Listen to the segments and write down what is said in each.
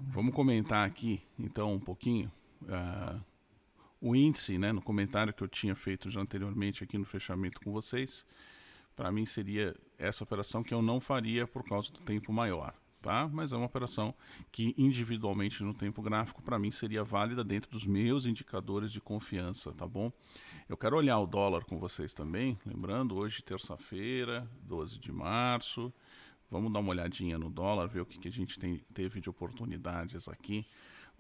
Vamos comentar aqui, então, um pouquinho. ah, o índice, né, no comentário que eu tinha feito já anteriormente aqui no fechamento com vocês, para mim seria essa operação que eu não faria por causa do tempo maior, tá? Mas é uma operação que individualmente no tempo gráfico para mim seria válida dentro dos meus indicadores de confiança, tá bom? Eu quero olhar o dólar com vocês também, lembrando, hoje terça-feira, 12 de março. Vamos dar uma olhadinha no dólar, ver o que a gente teve de oportunidades aqui.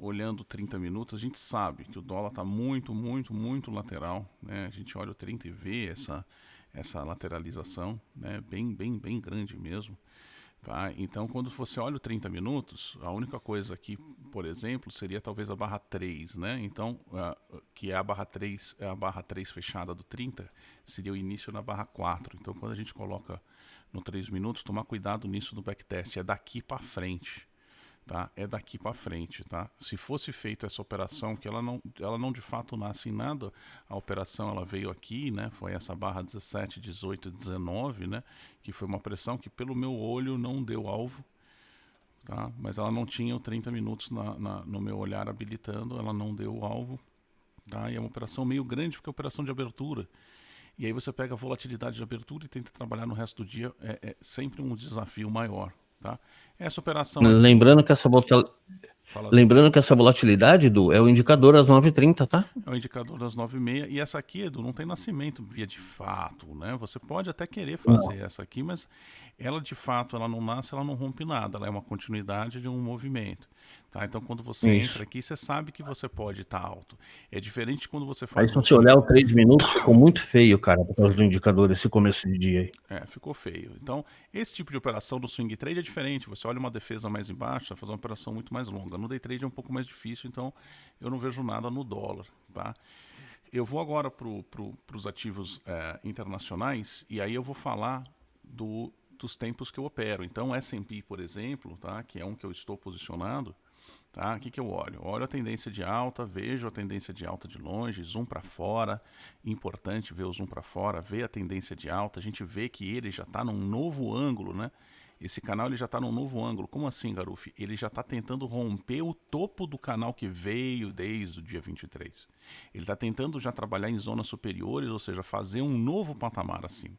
Olhando 30 minutos, a gente sabe que o dólar está muito, muito, muito lateral, né? A gente olha o 30 e vê essa lateralização, né? Bem, bem, bem grande mesmo. Tá? Então, quando você olha o 30 minutos, a única coisa aqui, por exemplo, seria talvez a barra 3, né? Então, que é a barra 3, é a barra 3 fechada do 30, seria o início na barra 4. Então, quando a gente coloca no 3 minutos, tomar cuidado nisso do backtest, é daqui para frente. Tá? É daqui para frente, tá? Se fosse feita essa operação, que ela não de fato nasce em nada, a operação ela veio aqui, né? Foi essa barra 17, 18, 19, né? Que foi uma pressão que pelo meu olho não deu alvo, tá? Mas ela não tinha o 30 minutos no meu olhar habilitando, ela não deu alvo, tá? E é uma operação meio grande porque é operação de abertura. E aí você pega a volatilidade de abertura e tenta trabalhar no resto do dia, é sempre um desafio maior, tá? Essa operação aqui, Lembrando que essa, fala Edu. lembrando que essa volatilidade, Du, é o indicador às 9h30, tá? É o indicador das 9h30. E essa aqui, Edu, não tem nascimento via de fato, né? Você pode até querer fazer Não. essa aqui, mas ela de fato, ela não nasce, ela não rompe nada. Ela é uma continuidade de um movimento. Tá? Então, quando você entra Isso. aqui, você sabe que você pode estar alto. É diferente quando você Aí faz se um você swing. olhar o 3 minutos, ficou muito feio, cara, por causa do indicador esse começo de dia aí. Ficou feio. Então, esse tipo de operação do swing trade é diferente. Você olha uma defesa mais embaixo, vai fazer uma operação muito mais longa. No day trade é um pouco mais difícil, então eu não vejo nada no dólar, tá? Eu vou agora para os ativos internacionais e aí eu vou falar dos tempos que eu opero. Então, o S&P, por exemplo, tá, que é um que eu estou posicionado, tá, o que, que eu olho? Olho a tendência de alta, vejo a tendência de alta de longe, zoom para fora, importante ver o zoom para fora, ver a tendência de alta, a gente vê que ele já está num novo ângulo, né? Esse canal ele já está num novo ângulo. Como assim, Garuf? Ele já está tentando romper o topo do canal que veio desde o dia 23. Ele está tentando já trabalhar em zonas superiores, ou seja, fazer um novo patamar acima.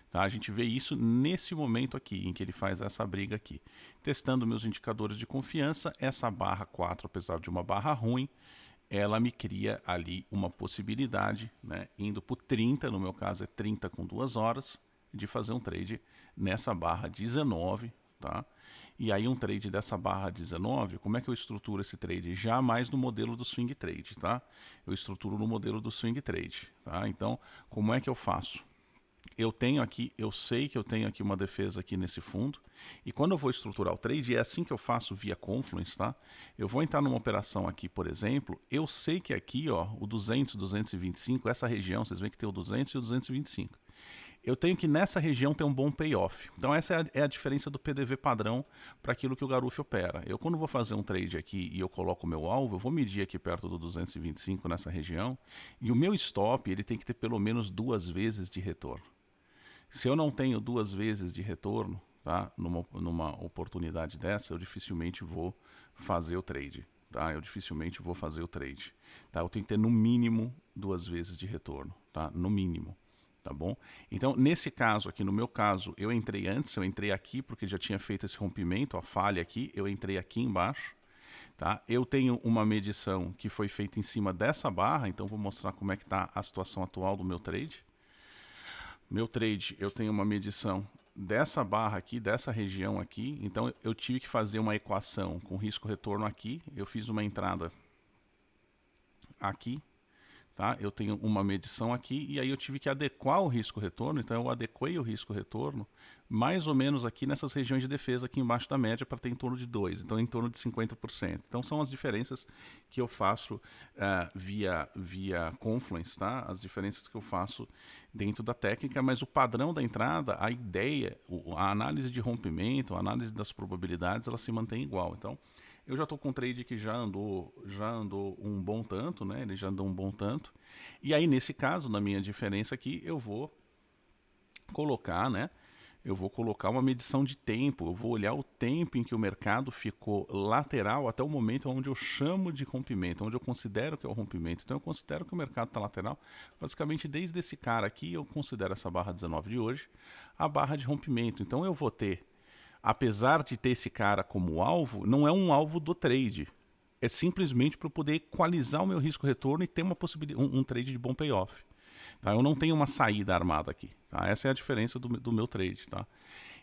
Tá? A gente vê isso nesse momento aqui, em que ele faz essa briga aqui. Testando meus indicadores de confiança, essa barra 4, apesar de uma barra ruim, ela me cria ali uma possibilidade, né, indo para o 30, no meu caso é 30 com 2 horas, de fazer um trade nessa barra 19, tá? E aí um trade dessa barra 19, como é que eu estruturo esse trade? Jamais no modelo do swing trade, tá? Eu estruturo no modelo do swing trade, tá? Então, como é que eu faço? Eu tenho aqui, eu sei que eu tenho aqui uma defesa aqui nesse fundo, e quando eu vou estruturar o trade, é assim que eu faço via Confluence, tá? Eu vou entrar numa operação aqui, por exemplo, eu sei que aqui, ó, o 200, 225, essa região, vocês veem que tem o 200 e o 225. Eu tenho que nessa região ter um bom payoff. Então essa é a diferença do PDV padrão para aquilo que o Garuf opera. Eu quando vou fazer um trade aqui e eu coloco o meu alvo, eu vou medir aqui perto do 225 nessa região, e o meu stop ele tem que ter pelo menos 2 vezes de retorno. Se eu não tenho 2 vezes de retorno, tá, numa oportunidade dessa, eu dificilmente vou fazer o trade. Tá? Eu dificilmente vou fazer o trade. Tá? Eu tenho que ter no mínimo 2 vezes de retorno. Tá? No mínimo. Tá bom? Então, nesse caso aqui, no meu caso, eu entrei antes, eu entrei aqui porque já tinha feito esse rompimento, a falha aqui, eu entrei aqui embaixo. Tá? Eu tenho uma medição que foi feita em cima dessa barra, então vou mostrar como é que está a situação atual do meu trade. Meu trade, eu tenho uma medição dessa barra aqui, dessa região aqui, então eu tive que fazer uma equação com risco-retorno aqui, eu fiz uma entrada aqui, tá? Eu tenho uma medição aqui e aí eu tive que adequar o risco-retorno, então eu adequei o risco-retorno mais ou menos aqui nessas regiões de defesa aqui embaixo da média para ter em torno de 2, então em torno de 50%. Então são as diferenças que eu faço via Confluence, tá? As diferenças que eu faço dentro da técnica, mas o padrão da entrada, a ideia, a análise de rompimento, a análise das probabilidades, ela se mantém igual. Então eu já estou com um trade que já andou um bom tanto, né? Ele já andou um bom tanto. E aí, nesse caso, na minha diferença aqui, eu vou colocar, né? eu vou colocar uma medição de tempo, eu vou olhar o tempo em que o mercado ficou lateral até o momento onde eu chamo de rompimento, onde eu considero que é o rompimento. Então eu considero que o mercado está lateral, basicamente desde esse cara aqui, eu considero essa barra 19 de hoje a barra de rompimento. Então eu vou ter, apesar de ter esse cara como alvo, não é um alvo do trade, é simplesmente para eu poder equalizar o meu risco-retorno e ter uma possibilidade, um trade de bom payoff. Tá? Eu não tenho uma saída armada aqui. Tá? Essa é a diferença do meu trade. Tá?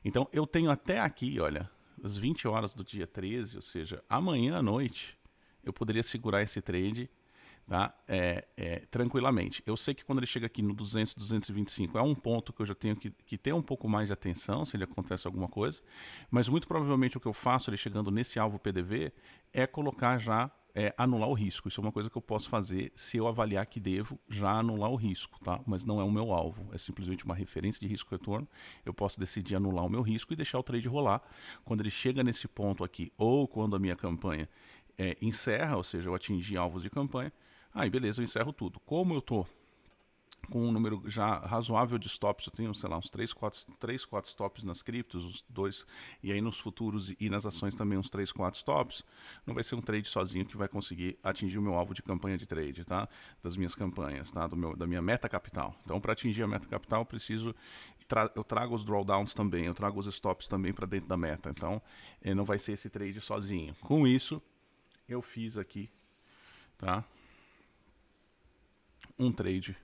Então eu tenho até aqui, olha, as 20 horas do dia 13, ou seja, amanhã à noite, eu poderia segurar esse trade, tá? Tranquilamente. Eu sei que quando ele chega aqui no 200, 225, é um ponto que eu já tenho que ter um pouco mais de atenção se ele acontece alguma coisa, mas muito provavelmente o que eu faço ele chegando nesse alvo PDV é colocar já, anular o risco. Isso é uma coisa que eu posso fazer se eu avaliar que devo já anular o risco, tá? Mas não é o meu alvo, é simplesmente uma referência de risco-retorno. Eu posso decidir anular o meu risco e deixar o trade rolar. Quando ele chega nesse ponto aqui, ou quando a minha campanha encerra, ou seja, eu atingi alvos de campanha, aí beleza, eu encerro tudo. Como eu estou com um número já razoável de stops, eu tenho, sei lá, uns 3, 4 stops nas criptos, uns 2, e aí nos futuros e nas ações também uns 3, 4 stops, não vai ser um trade sozinho que vai conseguir atingir o meu alvo de campanha de trade, tá? Das minhas campanhas, tá? Da minha meta capital. Então, para atingir a meta capital, eu preciso, eu trago os drawdowns também, eu trago os stops também para dentro da meta. Então, não vai ser esse trade sozinho. Com isso, eu fiz aqui, tá? Um trade,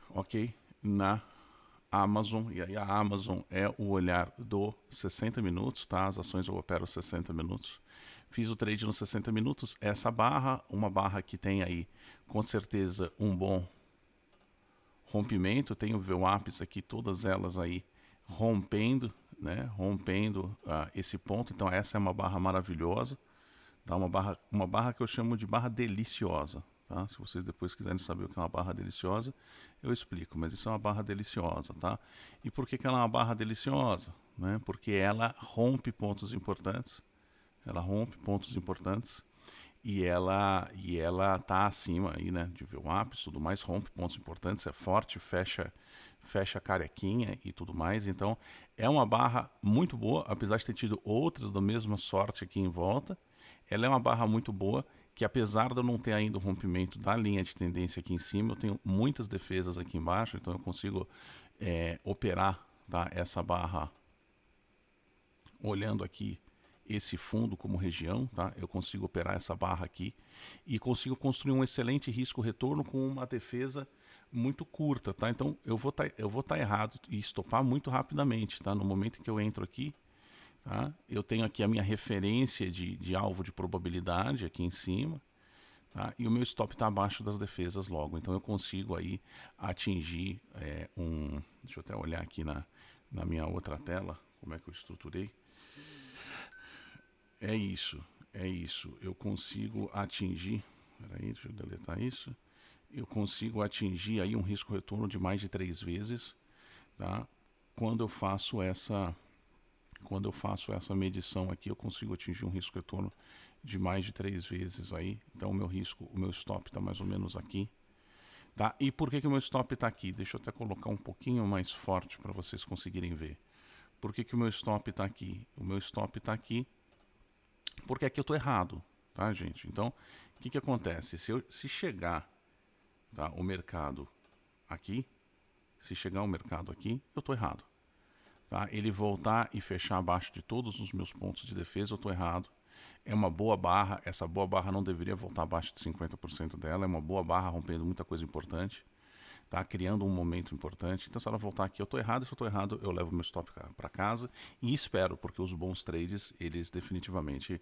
ok, na Amazon, e aí a Amazon é o olhar do 60 minutos, tá? As ações eu opero 60 minutos. Fiz o trade nos 60 minutos, essa barra, uma barra que tem aí, com certeza, um bom rompimento, tem o VWAPs aqui, todas elas aí rompendo, né? Rompendo esse ponto, então essa é uma barra maravilhosa, tá? Uma barra que eu chamo de barra deliciosa. Tá? Se vocês depois quiserem saber o que é uma barra deliciosa, eu explico, mas isso é uma barra deliciosa, tá? E por que ela é uma barra deliciosa? Né? Porque ela rompe pontos importantes, e ela tá acima aí, né, de VWAPs, tudo mais, rompe pontos importantes, é forte, fecha carequinha e tudo mais, então é uma barra muito boa, apesar de ter tido outras da mesma sorte aqui em volta, ela é uma barra muito boa, que apesar de eu não ter ainda o rompimento da linha de tendência aqui em cima, eu tenho muitas defesas aqui embaixo, então eu consigo operar, tá, essa barra olhando aqui esse fundo como região, tá? Eu consigo operar essa barra aqui e consigo construir um excelente risco-retorno com uma defesa muito curta, tá? Então eu vou tá errado e estopar muito rapidamente, tá? No momento em que eu entro aqui, tá? Eu tenho aqui a minha referência de alvo de probabilidade aqui em cima, tá? E o meu stop está abaixo das defesas logo. Então eu consigo aí atingir deixa eu até olhar aqui na minha outra tela, como é que eu estruturei. É isso. Eu consigo atingir, peraí, deixa eu deletar isso. Eu consigo atingir aí um risco-retorno de mais de 3 vezes, tá? Quando eu faço essa medição aqui, eu consigo atingir um risco-retorno de mais de 3 vezes aí. Então o meu stop está mais ou menos aqui. Tá? E por que o meu stop está aqui? Deixa eu até colocar um pouquinho mais forte para vocês conseguirem ver. Por que o meu stop está aqui? O meu stop está aqui porque aqui eu estou errado, tá, gente? Então, o que acontece? Se chegar, tá, o mercado aqui, eu estou errado. Tá? Ele voltar e fechar abaixo de todos os meus pontos de defesa, eu estou errado. É uma boa barra, essa boa barra não deveria voltar abaixo de 50% dela, é uma boa barra rompendo muita coisa importante, tá? Criando um momento importante. Então se ela voltar aqui, eu estou errado, se eu estou errado, eu levo meu stop para casa e espero, porque os bons trades, eles definitivamente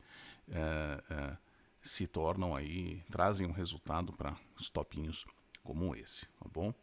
se tornam aí, trazem um resultado para stopinhos como esse, tá bom?